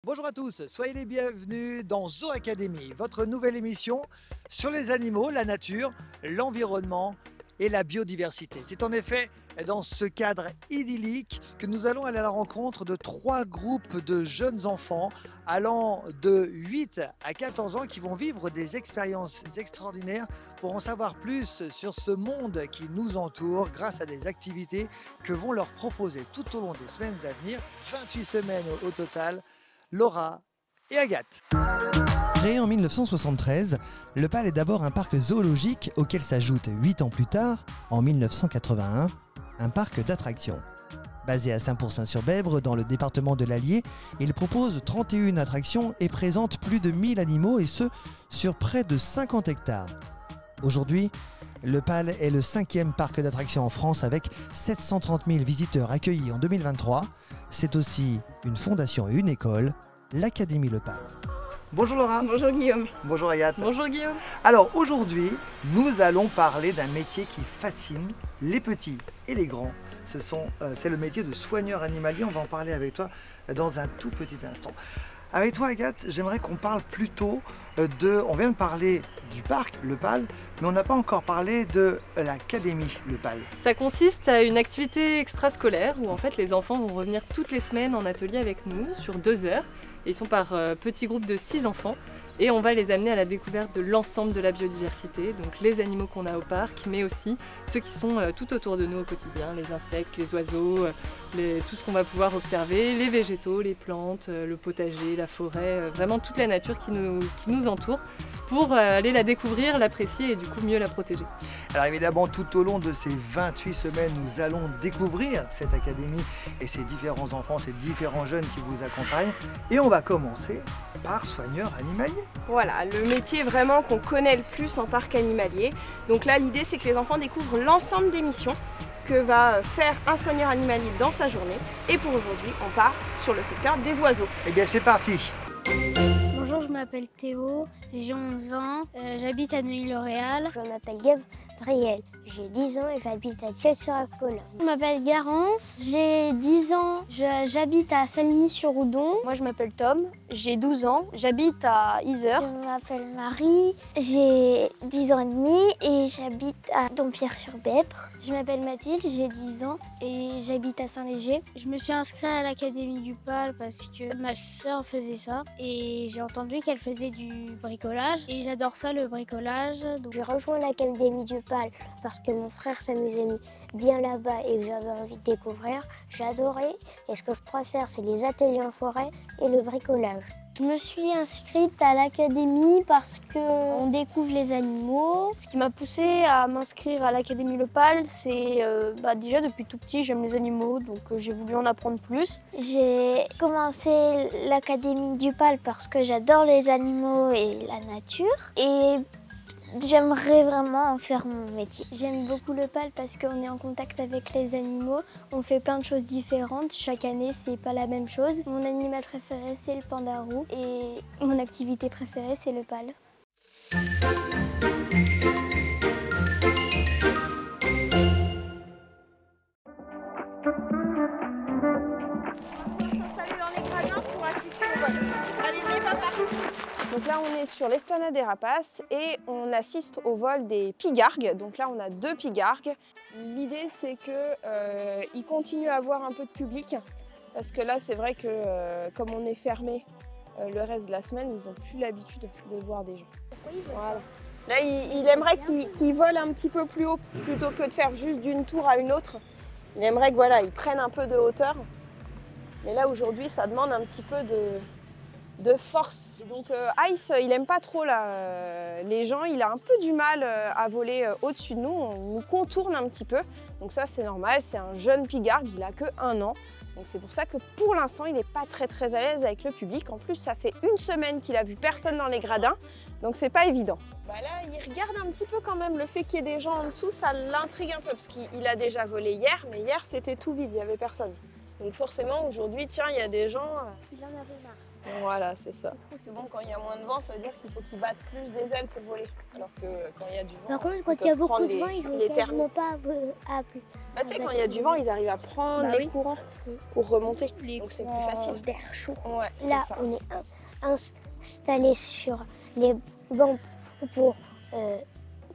Bonjour à tous, soyez les bienvenus dans Zoo Academy, votre nouvelle émission sur les animaux, la nature, l'environnement et la biodiversité. C'est en effet dans ce cadre idyllique que nous allons aller à la rencontre de 3 groupes de jeunes enfants allant de 8 à 14 ans qui vont vivre des expériences extraordinaires pour en savoir plus sur ce monde qui nous entoure grâce à des activités que vont leur proposer tout au long des semaines à venir, 28 semaines au total, Laura et Agathe. Créé en 1973, le PAL est d'abord un parc zoologique auquel s'ajoute 8 ans plus tard, en 1981, un parc d'attractions. Basé à Saint-Pourçain-sur-Bèbre, dans le département de l'Allier, il propose 31 attractions et présente plus de 1000 animaux et ce, sur près de 50 hectares. Aujourd'hui, le PAL est le 5e parc d'attractions en France avec 730 000 visiteurs accueillis en 2023. C'est aussi une fondation et une école, l'Académie Le PAL. Bonjour Laura. Bonjour Guillaume. Bonjour Agathe. Bonjour Guillaume. Alors aujourd'hui, nous allons parler d'un métier qui fascine les petits et les grands. C'est le métier de soigneur animalier. On va en parler avec toi dans un tout petit instant. Avec toi Agathe, j'aimerais qu'on parle plutôt on vient de parler du parc, le PAL, mais on n'a pas encore parlé de l'Académie, le PAL. Ça consiste à une activité extrascolaire où en fait les enfants vont revenir toutes les semaines en atelier avec nous sur 2 heures. Ils sont par petits groupes de 6 enfants et on va les amener à la découverte de l'ensemble de la biodiversité, donc les animaux qu'on a au parc, mais aussi ceux qui sont tout autour de nous au quotidien, les insectes, les oiseaux, tout ce qu'on va pouvoir observer, les végétaux, les plantes, le potager, la forêt, vraiment toute la nature qui nous entoure pour aller la découvrir, l'apprécier et du coup mieux la protéger. Alors évidemment, tout au long de ces 28 semaines, nous allons découvrir cette académie et ces différents enfants, ces différents jeunes qui vous accompagnent. Et on va commencer par soigneur animalier. Voilà, le métier vraiment qu'on connaît le plus en parc animalier. Donc là, l'idée, c'est que les enfants découvrent l'ensemble des missions que va faire un soigneur animalier dans sa journée. Et pour aujourd'hui, on part sur le secteur des oiseaux. Eh bien, c'est parti. Bonjour, je m'appelle Théo, j'ai 11 ans, j'habite à Neuilly-L'Oréal. Je m'appelle Gabriel, j'ai 10 ans et j'habite à Thiel-sur-Acolin. Je m'appelle Garance, j'ai 10 ans, j'habite à Saligny-sur-Oudon. Moi je m'appelle Tom, j'ai 12 ans, j'habite à Yzeure. Je m'appelle Marie, j'ai 10 ans et demi et j'habite à Dompierre-sur-Bèbre. Je m'appelle Mathilde, j'ai 10 ans et j'habite à Saint-Léger. Je me suis inscrite à l'Académie du PAL parce que ma soeur faisait ça et j'ai entendu qu'elle faisait du bricolage et j'adore ça, le bricolage. Donc j'ai rejoint l'Académie du PAL parce que mon frère s'amusait bien là-bas et que j'avais envie de découvrir. J'ai adoré et ce que je préfère, c'est les ateliers en forêt et le bricolage. Je me suis inscrite à l'académie parce qu'on découvre les animaux. Ce qui m'a poussée à m'inscrire à l'Académie Le PAL, c'est déjà depuis tout petit, j'aime les animaux, donc j'ai voulu en apprendre plus. J'ai commencé l'Académie du PAL parce que j'adore les animaux et la nature. Et j'aimerais vraiment en faire mon métier. J'aime beaucoup le PAL parce qu'on est en contact avec les animaux. On fait plein de choses différentes. Chaque année, c'est pas la même chose. Mon animal préféré, c'est le panda roux. Et mon activité préférée, c'est le PAL. Donc là, on est sur l'esplanade des rapaces et on assiste au vol des pigargues. Donc là, on a 2 pigargues. L'idée, c'est qu'ils continuent à avoir un peu de public parce que là, c'est vrai que comme on est fermé le reste de la semaine, ils n'ont plus l'habitude de voir des gens. Voilà. Là, il aimerait qu'ils volent un petit peu plus haut plutôt que de faire juste d'une tour à une autre. Il aimerait que voilà, ils prennent un peu de hauteur. Mais là, aujourd'hui, ça demande un petit peu de force. Donc Ice, il aime pas trop là, les gens, il a un peu du mal à voler au-dessus de nous, on nous contourne un petit peu. Donc ça c'est normal, c'est un jeune pigargue, il a que 1 an. Donc c'est pour ça que pour l'instant il n'est pas très à l'aise avec le public. En plus ça fait 1 semaine qu'il a vu personne dans les gradins, donc c'est pas évident. Bah là il regarde un petit peu quand même, le fait qu'il y ait des gens en dessous, ça l'intrigue un peu parce qu'il a déjà volé hier, mais hier c'était tout vide, il n'y avait personne. Donc forcément, aujourd'hui, tiens, il y a des gens... Il en avait marre. Voilà, c'est ça. Bon, quand il y a moins de vent, ça veut dire qu'il faut qu'ils battent plus des ailes pour voler. Alors que quand il y a du vent, Par contre, ils quand il y a peuvent beaucoup prendre de vent, ils les ont thermiques. quasiment pas à plus. Bah, tu sais, quand il y a du vent, ils arrivent à prendre Bah les oui. courants pour remonter. Donc c'est plus facile. D'air chaud. Ouais, c'est Là, ça. on est installé sur les bancs pour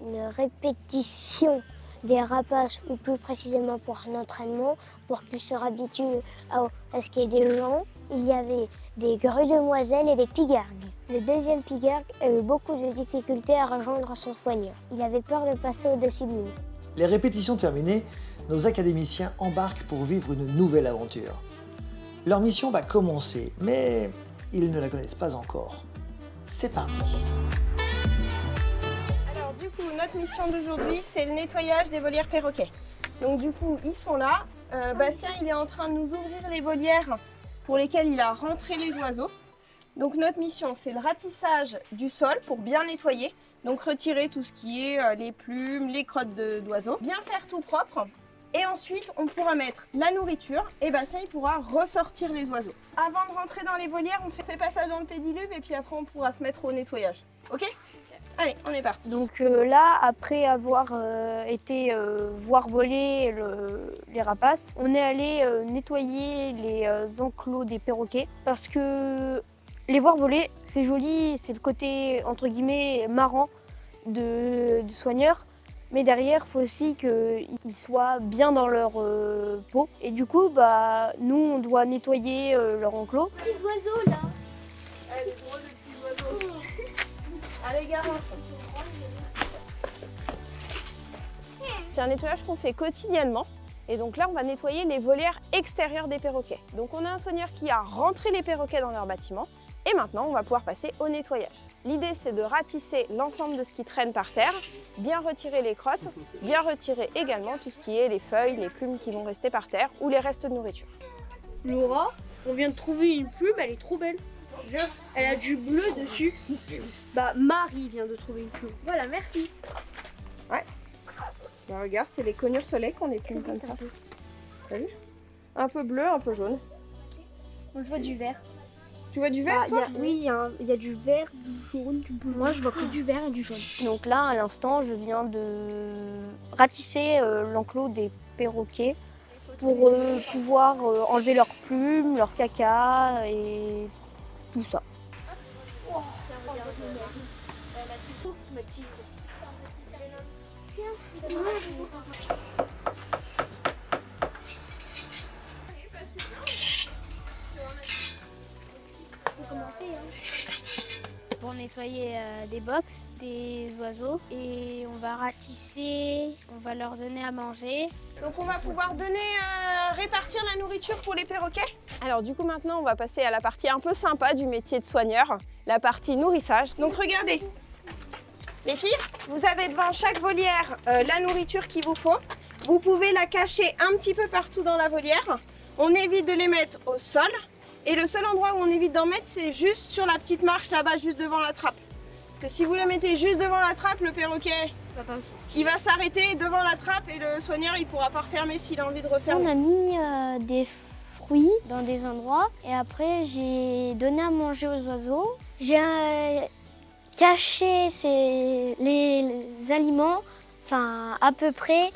une répétition des rapaces, ou plus précisément pour un entraînement, pour qu'ils se habituent à ce qu'il y ait des gens. Il y avait des grues demoiselles et des pigargues. Le deuxième pigargue a eu beaucoup de difficultés à rejoindre son soigneur. Il avait peur de passer au-dessus de nous. Les répétitions terminées, nos académiciens embarquent pour vivre une nouvelle aventure. Leur mission va commencer, mais ils ne la connaissent pas encore. C'est parti. Alors du coup, notre mission d'aujourd'hui, c'est le nettoyage des volières perroquets. Donc du coup, ils sont là. Bastien, il est en train de nous ouvrir les volières pour lesquelles il a rentré les oiseaux. Donc notre mission, c'est le ratissage du sol pour bien nettoyer. Donc retirer tout ce qui est les plumes, les crottes d'oiseaux. Bien faire tout propre. Et ensuite, on pourra mettre la nourriture et Bastien, il pourra ressortir les oiseaux. Avant de rentrer dans les volières, on fait passage dans le pédiluve et puis après, on pourra se mettre au nettoyage. Ok ? Allez, on est parti. Donc là, après avoir été voir voler les rapaces, on est allé nettoyer les enclos des perroquets parce que les voir voler, c'est joli, c'est le côté entre guillemets marrant de soigneurs. Mais derrière, il faut aussi qu'ils soient bien dans leur peau. Et du coup, bah, nous, on doit nettoyer leur enclos. Les oiseaux là. Allez, drôle de petits oiseaux. Allez, Garance. C'est un nettoyage qu'on fait quotidiennement. Et donc là, on va nettoyer les volières extérieures des perroquets. Donc on a un soigneur qui a rentré les perroquets dans leur bâtiment. Et maintenant, on va pouvoir passer au nettoyage. L'idée, c'est de ratisser l'ensemble de ce qui traîne par terre, bien retirer les crottes, bien retirer également tout ce qui est les feuilles, les plumes qui vont rester par terre ou les restes de nourriture. Laura, on vient de trouver une plume, elle est trop belle. Je te jure, elle a du bleu dessus. Bah, Marie vient de trouver une plume. Voilà, merci. Ouais. Bah, regarde, c'est les conures soleil qu'on est plumes comme ça. T'as vu ? Un peu bleu, un peu jaune. On voit du vert. Tu vois du vert, toi ? Oui, il y a du vert, du jaune, du bleu. Moi, je vois que du vert et du jaune. Donc là, à l'instant, je viens de ratisser l'enclos des perroquets pour pouvoir enlever leurs plumes, leurs caca et tout ça. Pour nettoyer des box, des oiseaux, et on va ratisser, on va leur donner à manger. Donc on va pouvoir répartir la nourriture pour les perroquets. Alors du coup maintenant on va passer à la partie un peu sympa du métier de soigneur, la partie nourrissage. Donc regardez, les filles, vous avez devant chaque volière la nourriture qu'il vous faut. Vous pouvez la cacher un petit peu partout dans la volière. On évite de les mettre au sol. Et le seul endroit où on évite d'en mettre, c'est juste sur la petite marche là-bas, juste devant la trappe. Parce que si vous la mettez juste devant la trappe, le perroquet, il va s'arrêter devant la trappe et le soigneur, il pourra pas refermer s'il a envie de refermer. On a mis des fruits dans des endroits et après j'ai donné à manger aux oiseaux. J'ai caché les aliments, enfin à peu près,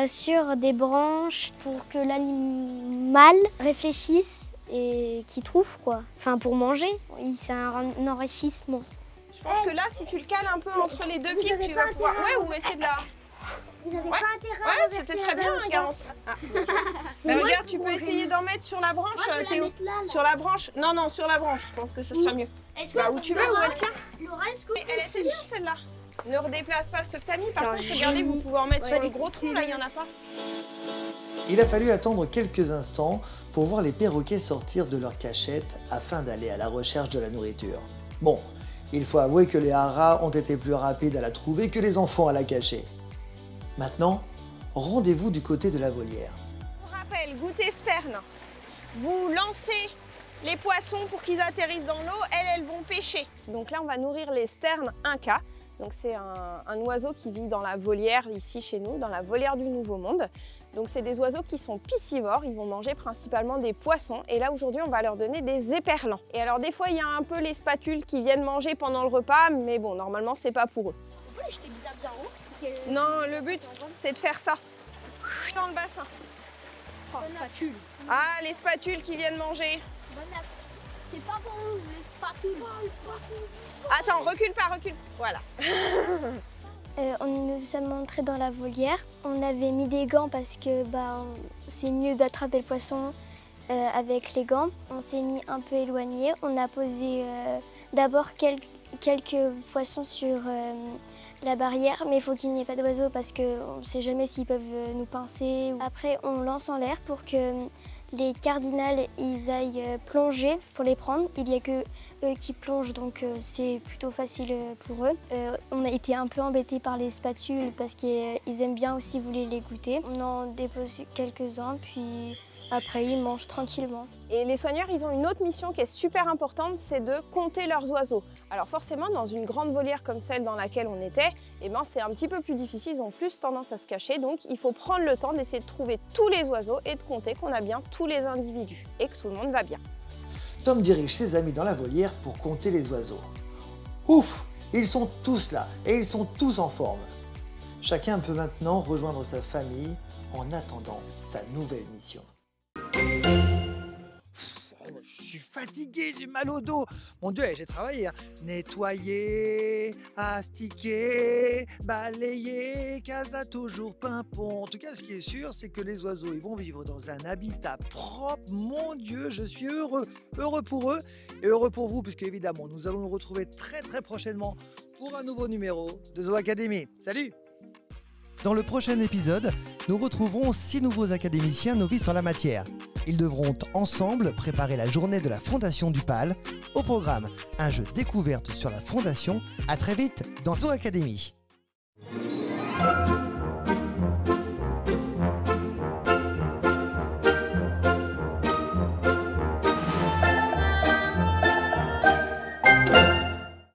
sur des branches pour que l'animal réfléchisse et qu'il trouve quoi. Enfin pour manger, oui, c'est un enrichissement. Je pense que là, si tu le cales un peu entre les deux pieds, tu vas pouvoir... Ouais, ou essayer de la... Vous avez Ouais. pas intérêt à Ouais, renverser c'était la très bien, balance, hein, Garance. Ah. Mais regarde, tu peux essayer d'en mettre sur la branche, Moi, je vais la Théo. mettre là. Sur la branche. Non, non, sur la branche, je pense que ce sera mieux. Est-ce Bah, où tu veux, où elle tient. Laura, est-ce que Elle était bien, celle-là. Ne redéplace pas ceux que t'as mis. Par contre, regardez, vous pouvez en mettre sur le gros tronc, là, il n'y en a pas. Il a fallu attendre quelques instants pour voir les perroquets sortir de leur cachette afin d'aller à la recherche de la nourriture. Bon, il faut avouer que les haras ont été plus rapides à la trouver que les enfants à la cacher. Maintenant, rendez-vous du côté de la volière. Je vous rappelle, goûter sterne. Vous lancez les poissons pour qu'ils atterrissent dans l'eau, elles vont pêcher. Donc là, on va nourrir les sternes Inca. Donc c'est un oiseau qui vit dans la volière ici chez nous, dans la volière du Nouveau Monde. Donc c'est des oiseaux qui sont piscivores, ils vont manger principalement des poissons. Et là aujourd'hui on va leur donner des éperlans. Et alors des fois il y a un peu les spatules qui viennent manger pendant le repas, mais bon normalement c'est pas pour eux. On peut les jeter bien haut. Non, le but c'est de faire ça dans le bassin. Oh, spatule. Ah, les spatules qui viennent manger. C'est pas pour nous, les spatules. Attends, recule pas, recule. Voilà. On nous a montré dans la volière. On avait mis des gants parce que c'est mieux d'attraper le poisson avec les gants. On s'est mis un peu éloigné. On a posé d'abord quelques poissons sur la barrière, mais il faut qu'il n'y ait pas d'oiseaux parce qu'on ne sait jamais s'ils peuvent nous pincer. Après, on lance en l'air pour que les cardinals ils aillent plonger pour les prendre. Il n'y a que eux qui plongent, donc c'est plutôt facile pour eux. On a été un peu embêtés par les spatules parce qu'ils aiment bien aussi vouloir les goûter. On en dépose quelques-uns, puis après ils mangent tranquillement. Et les soigneurs, ils ont une autre mission qui est super importante, c'est de compter leurs oiseaux. Alors forcément, dans une grande volière comme celle dans laquelle on était, c'est un petit peu plus difficile, ils ont plus tendance à se cacher. Donc il faut prendre le temps d'essayer de trouver tous les oiseaux et de compter qu'on a bien tous les individus et que tout le monde va bien. Tom dirige ses amis dans la volière pour compter les oiseaux. Ouf! Ils sont tous là et ils sont tous en forme. Chacun peut maintenant rejoindre sa famille en attendant sa nouvelle mission. Je suis fatigué, j'ai mal au dos. Mon Dieu, j'ai travaillé. Nettoyer, astiquer, balayer, casa toujours pimpon. En tout cas, ce qui est sûr, c'est que les oiseaux, ils vont vivre dans un habitat propre. Mon Dieu, je suis heureux. Heureux pour eux et heureux pour vous, puisque évidemment, nous allons nous retrouver très prochainement pour un nouveau numéro de Zoo Academy. Salut! Dans le prochain épisode, nous retrouverons 6 nouveaux académiciens novices en la matière. Ils devront ensemble préparer la journée de la Fondation du PAL. Au programme, un jeu découverte sur la Fondation. À très vite dans Zoo Academy.